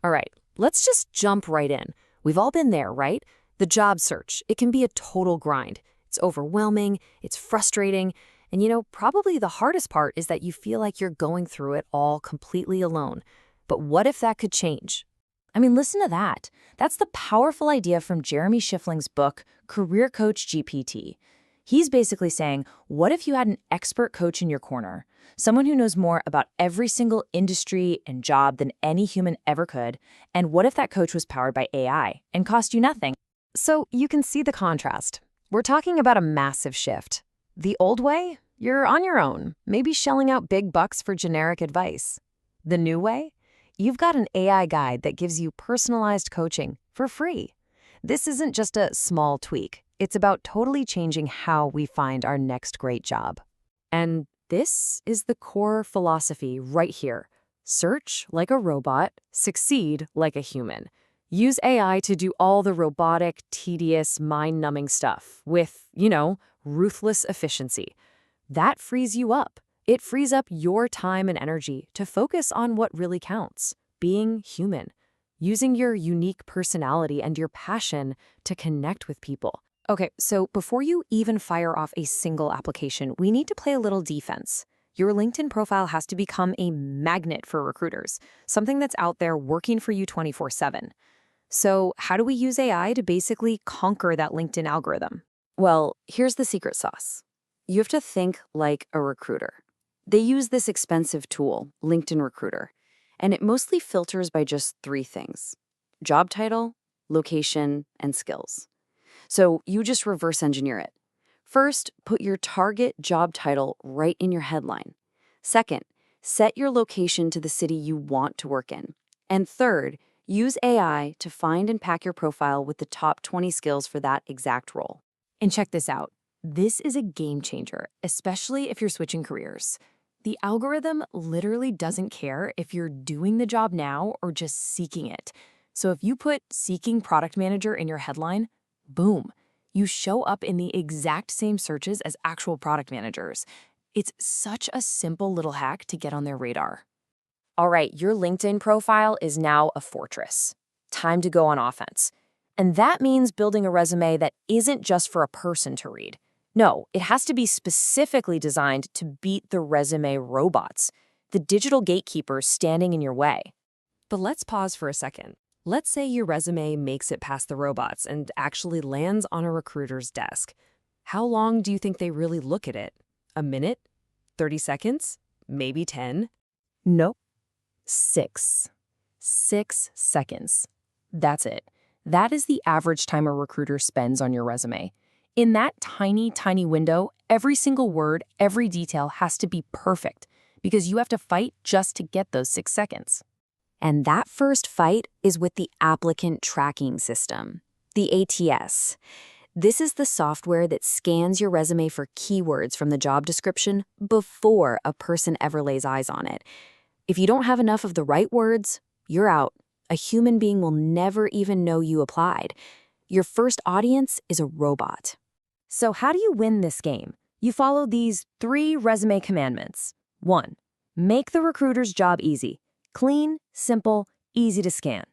All right, let's just jump right in. We've all been there, right? The job search, it can be a total grind. It's overwhelming, it's frustrating, and probably the hardest part is that you feel like you're going through it all completely alone. But what if that could change? I mean, listen to that. That's the powerful idea from Jeremy Schiffling's book, Career Coach GPT. He's basically saying, what if you had an expert coach in your corner? Someone who knows more about every single industry and job than any human ever could. And what if that coach was powered by AI and cost you nothing? So you can see the contrast. We're talking about a massive shift. The old way? You're on your own, maybe shelling out big bucks for generic advice. The new way? You've got an AI guide that gives you personalized coaching for free. This isn't just a small tweak. It's about totally changing how we find our next great job. And this is the core philosophy right here. Search like a robot, succeed like a human. Use AI to do all the robotic, tedious, mind-numbing stuff with, ruthless efficiency. That frees you up. It frees up your time and energy to focus on what really counts, being human, using your unique personality and your passion to connect with people. Okay, so before you even fire off a single application, we need to play a little defense. Your LinkedIn profile has to become a magnet for recruiters, something that's out there working for you 24/7. So how do we use AI to basically conquer that LinkedIn algorithm? Well, here's the secret sauce. You have to think like a recruiter. They use this expensive tool, LinkedIn Recruiter, and it mostly filters by just 3 things: job title, location, and skills. So you just reverse engineer it. First, put your target job title right in your headline. Second, set your location to the city you want to work in. And third, use AI to find and pack your profile with the top 20 skills for that exact role. And check this out. This is a game changer, especially if you're switching careers. The algorithm literally doesn't care if you're doing the job now or just seeking it. So if you put seeking product manager in your headline, boom, you show up in the exact same searches as actual product managers. It's such a simple little hack to get on their radar. All right, your LinkedIn profile is now a fortress. Time to go on offense. And that means building a resume that isn't just for a person to read. No, it has to be specifically designed to beat the resume robots, the digital gatekeepers standing in your way. But let's pause for a second. Let's say your resume makes it past the robots and actually lands on a recruiter's desk. How long do you think they really look at it? A minute? 30 seconds? Maybe 10? Nope. 6. 6 seconds. That's it. That is the average time a recruiter spends on your resume. In that tiny, tiny window, every single word, every detail has to be perfect because you have to fight just to get those 6 seconds. And that first fight is with the applicant tracking system, the ATS. This is the software that scans your resume for keywords from the job description before a person ever lays eyes on it. If you don't have enough of the right words, you're out. A human being will never even know you applied. Your first audience is a robot. So how do you win this game? You follow these 3 resume commandments. 1. Make the recruiter's job easy. Clean, simple, easy to scan.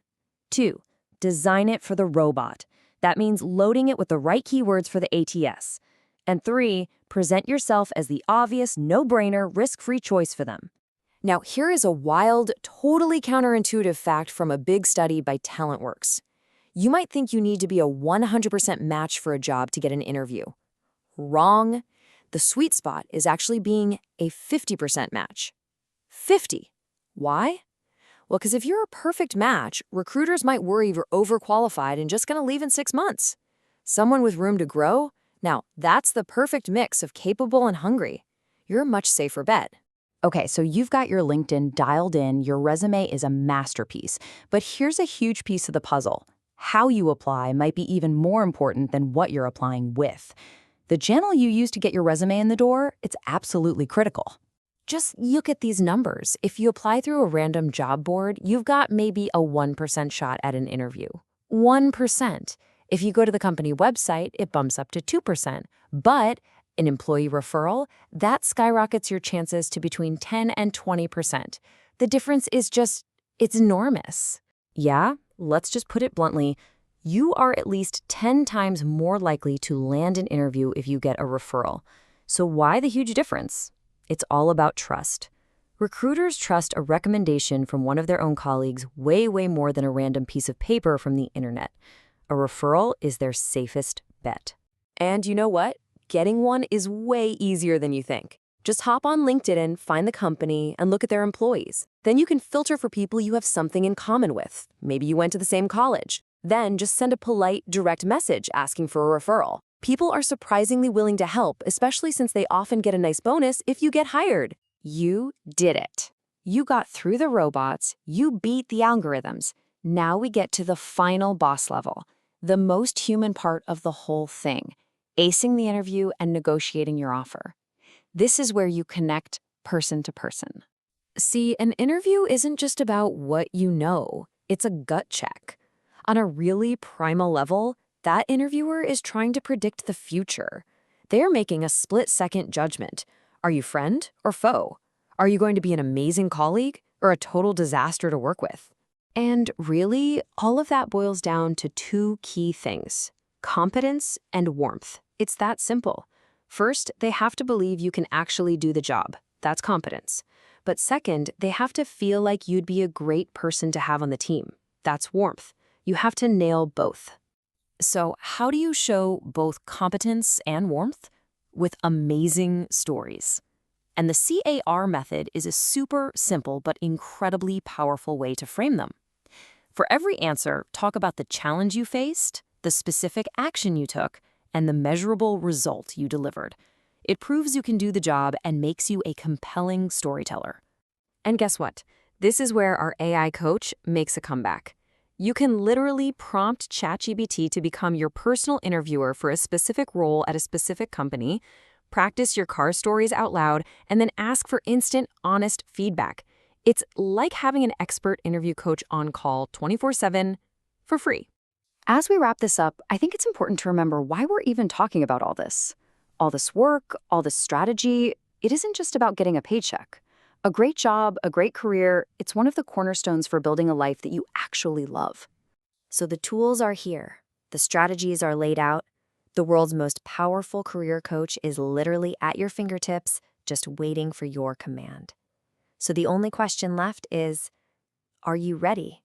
2. Design it for the robot. That means loading it with the right keywords for the ATS. And 3. Present yourself as the obvious, no-brainer, risk-free choice for them. Now, here is a wild, totally counterintuitive fact from a big study by TalentWorks. You might think you need to be a 100% match for a job to get an interview. Wrong. The sweet spot is actually being a 50% match. 50. Why? Well, because if you're a perfect match, recruiters might worry you're overqualified and just going to leave in 6 months. Someone with room to grow? Now, that's the perfect mix of capable and hungry. You're a much safer bet. Okay, so you've got your LinkedIn dialed in, your resume is a masterpiece. But here's a huge piece of the puzzle. How you apply might be even more important than what you're applying with. The channel you use to get your resume in the door, it's absolutely critical. Just look at these numbers. If you apply through a random job board, you've got maybe a 1% shot at an interview. 1%. If you go to the company website, it bumps up to 2%. But an employee referral, that skyrockets your chances to between 10 and 20%. The difference is it's enormous. Yeah, let's just put it bluntly. You are at least 10 times more likely to land an interview if you get a referral. So why the huge difference? It's all about trust. Recruiters trust a recommendation from one of their own colleagues way, way more than a random piece of paper from the internet. A referral is their safest bet. And you know what? Getting one is way easier than you think. Just hop on LinkedIn, find the company, and look at their employees. Then you can filter for people you have something in common with. Maybe you went to the same college. Then just send a polite, direct message asking for a referral. People are surprisingly willing to help, especially since they often get a nice bonus if you get hired. You did it. You got through the robots, you beat the algorithms. Now we get to the final boss level, the most human part of the whole thing, acing the interview and negotiating your offer. This is where you connect person to person. See, an interview isn't just about what you know, it's a gut check. On a really primal level, that interviewer is trying to predict the future. They're making a split-second judgment. Are you friend or foe? Are you going to be an amazing colleague or a total disaster to work with? And really, all of that boils down to two key things: competence and warmth. It's that simple. First, they have to believe you can actually do the job. That's competence. But second, they have to feel like you'd be a great person to have on the team. That's warmth. You have to nail both. So, how do you show both competence and warmth? With amazing stories. And the CAR method is a super simple but incredibly powerful way to frame them. For every answer, talk about the challenge you faced, the specific action you took, and the measurable result you delivered. It proves you can do the job and makes you a compelling storyteller. And guess what? This is where our AI coach makes a comeback. You can literally prompt ChatGPT to become your personal interviewer for a specific role at a specific company, practice your car stories out loud, and then ask for instant, honest feedback. It's like having an expert interview coach on call 24/7 for free. As we wrap this up, I think it's important to remember why we're even talking about all this. All this work, all this strategy, it isn't just about getting a paycheck. A great job, a great career, it's one of the cornerstones for building a life that you actually love. So the tools are here. The strategies are laid out. The world's most powerful career coach is literally at your fingertips, just waiting for your command. So the only question left is, are you ready?